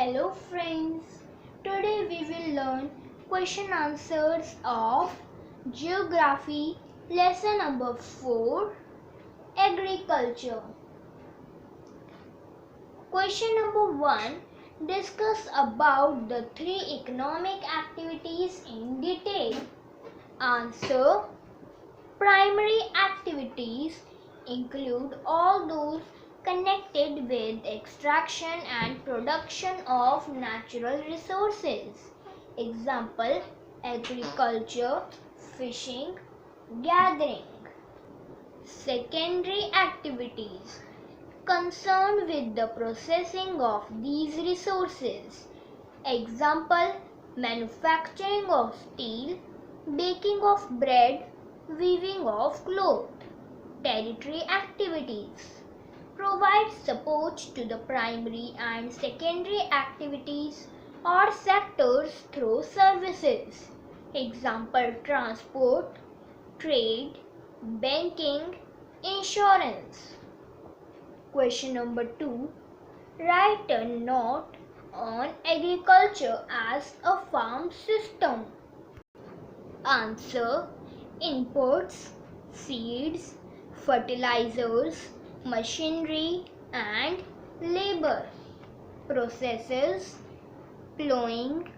Hello friends, today we will learn question answers of Geography lesson number 4 Agriculture. Question number 1, discuss about the 3 economic activities in detail. Answer, primary activities include all those connected with extraction and production of natural resources. Example, agriculture, fishing, gathering. Secondary activities concerned with the processing of these resources. Example, manufacturing of steel, baking of bread, weaving of cloth. Tertiary activities provide support to the primary and secondary activities or sectors through services. Example, transport, trade, banking, insurance. Question number 2. Write a note on agriculture as a farm system. Answer, inputs, seeds, fertilizers, machinery and labor. Processes, plowing,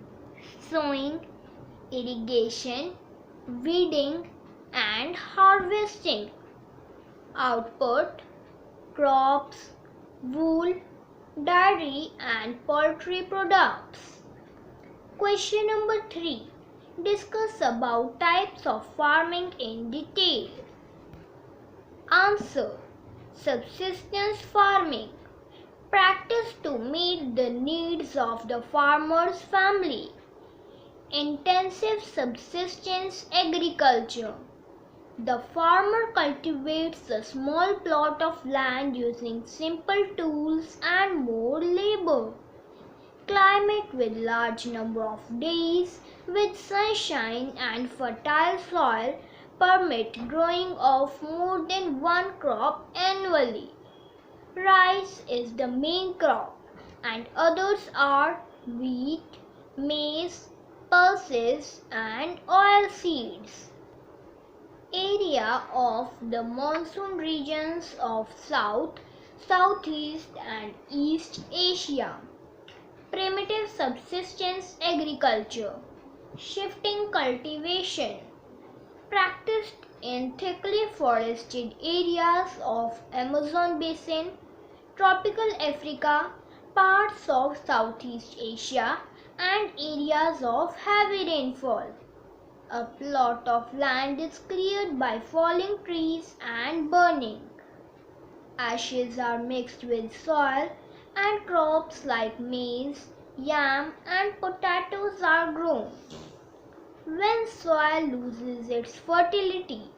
sowing, irrigation, weeding and harvesting. Output, crops, wool, dairy and poultry products. Question number 3. Discuss about types of farming in detail. Answer, subsistence farming, practice to meet the needs of the farmer's family. Intensive subsistence agriculture, the farmer cultivates a small plot of land using simple tools and more labor. Climate with large number of days with sunshine and fertile soil permit growing of more than one crop annually. Rice is the main crop and others are wheat, maize, pulses and oil seeds. Area of the monsoon regions of South, Southeast and East Asia. Primitive subsistence agriculture, shifting cultivation, practiced in thickly forested areas of Amazon basin, tropical Africa, parts of Southeast Asia and areas of heavy rainfall. A plot of land is cleared by falling trees and burning. Ashes are mixed with soil and crops like maize, yam and potatoes are grown. When soil loses its fertility,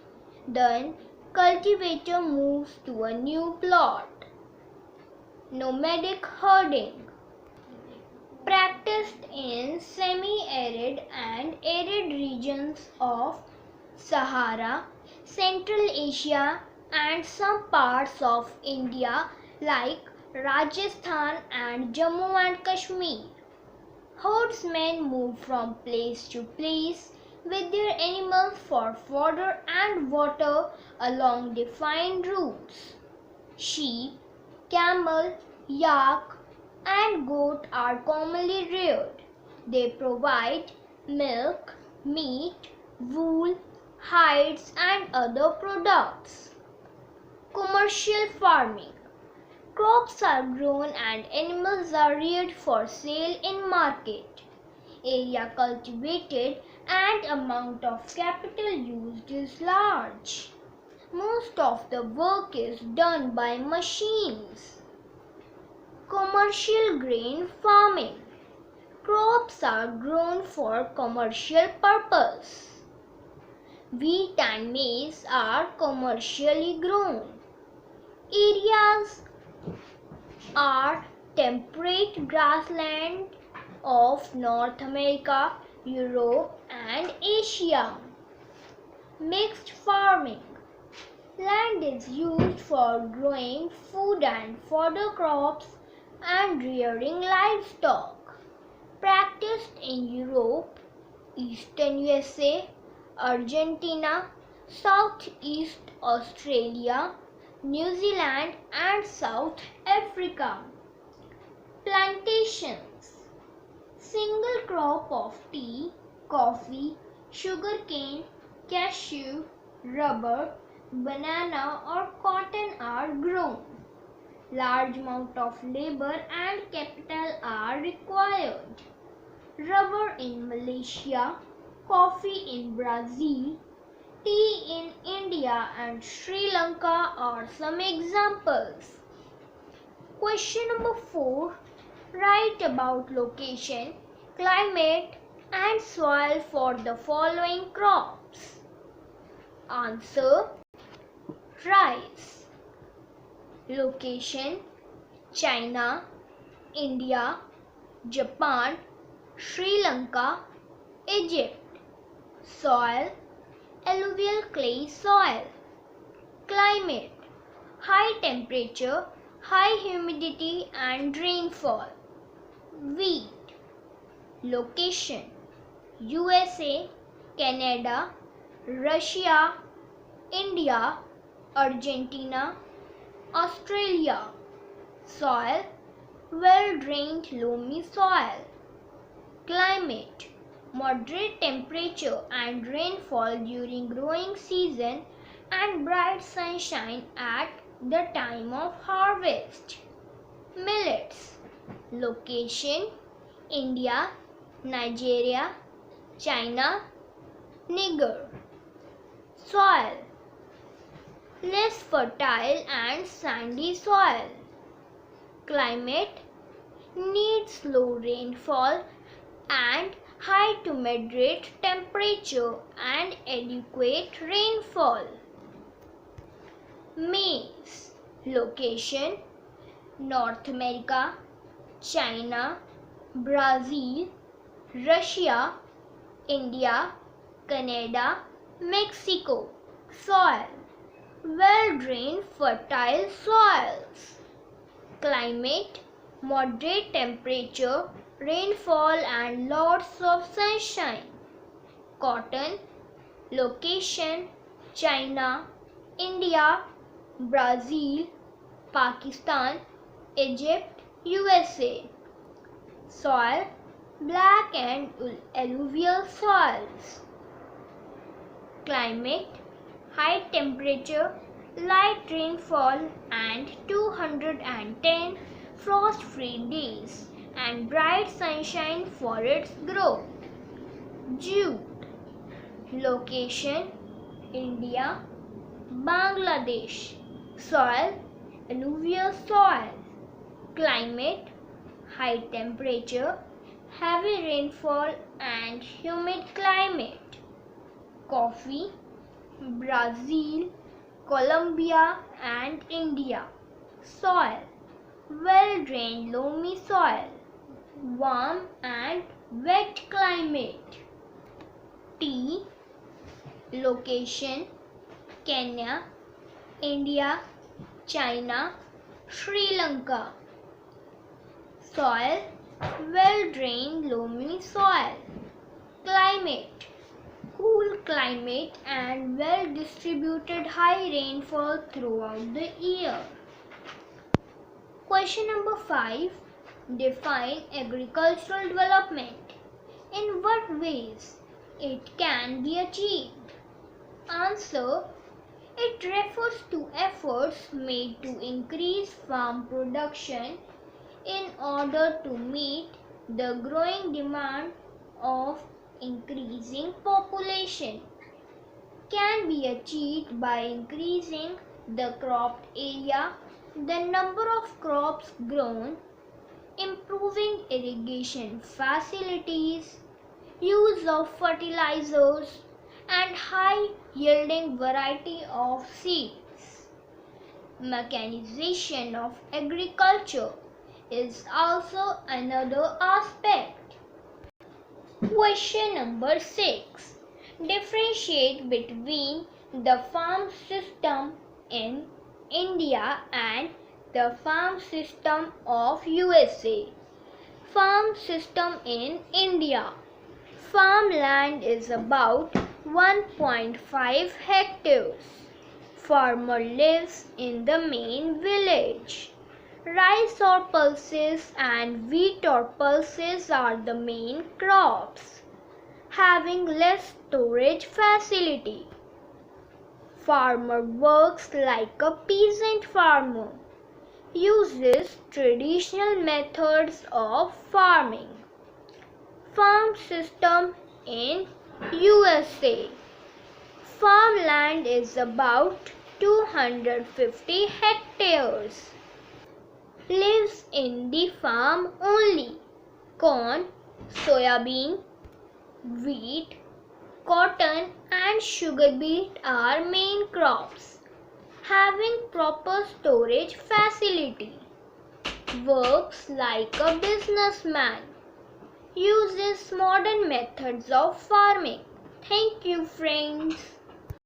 then cultivator moves to a new plot. Nomadic herding, practiced in semi-arid and arid regions of Sahara, Central Asia and some parts of India like Rajasthan and Jammu and Kashmir. Herdsmen move from place to place with their animals for fodder and water along defined routes. Sheep, camel, yak and goat are commonly reared. They provide milk, meat, wool, hides and other products. Commercial farming. Crops are grown and animals are reared for sale in market. Area cultivated and amount of capital used is large. Most of the work is done by machines. Commercial grain farming. Crops are grown for commercial purpose. Wheat and maize are commercially grown. Areas are temperate grassland of North America, Europe and Asia. Mixed farming. Land is used for growing food and fodder crops and rearing livestock. Practiced in Europe, Eastern USA, Argentina, Southeast Australia, New Zealand and South Africa. Plantations. Single crop of tea, coffee, sugarcane, cashew, rubber, banana or cotton are grown. Large amount of labor and capital are required. Rubber in Malaysia, coffee in Brazil, tea in India and Sri Lanka are some examples. Question number 4. Write about location, climate and soil for the following crops. Answer: rice. Location: China, India, Japan, Sri Lanka, Egypt. Soil: alluvial clay soil. Climate: high temperature, high humidity and rainfall. Wheat. Location: USA, Canada, Russia, India, Argentina, Australia. Soil: well-drained loamy soil. Climate: moderate temperature and rainfall during growing season and bright sunshine at the time of harvest. Millets. Location: India, Nigeria, China, Niger. Soil: less fertile and sandy soil. Climate: needs low rainfall and high to moderate temperature and adequate rainfall. Maize. Location: North America, China, Brazil, Russia, India, Canada, Mexico. Soil: well-drained fertile soils. Climate: moderate temperature, rainfall and lots of sunshine. Cotton. Location: China, India, Brazil, Pakistan, Egypt, USA. Soil: black and alluvial soils. Climate: high temperature, light rainfall and 210 frost-free days and bright sunshine for its growth. Jute. Location: India, Bangladesh. Soil: alluvial soil. Climate: high temperature, heavy rainfall and humid climate. Coffee: Brazil, Colombia and India. Soil: well-drained loamy soil. Warm and wet climate. Tea. Location: Kenya, India, China, Sri Lanka. Soil: well-drained loamy soil. Climate: cool climate and well-distributed high rainfall throughout the year. Question number 5. Define agricultural development. In what ways it can be achieved? Answer: it refers to efforts made to increase farm production in order to meet the growing demand of increasing population. Can be achieved by increasing the cropped area, the number of crops grown, improving irrigation facilities, use of fertilizers, and high yielding variety of seeds. Mechanization of agriculture is also another aspect. Question number 6. Differentiate between the farm system in India and the farm system of USA. Farm system in India. Farmland is about 1.5 hectares. Farmer lives in the main village. Rice or pulses and wheat or pulses are the main crops, having less storage facility. Farmer works like a peasant farmer, uses traditional methods of farming. Farm system in USA. Farmland is about 250 hectares. Lives in the farm only. Corn, soybean, wheat, cotton and sugar beet are main crops, having proper storage facility. Works like a businessman. Uses modern methods of farming. Thank you, friends.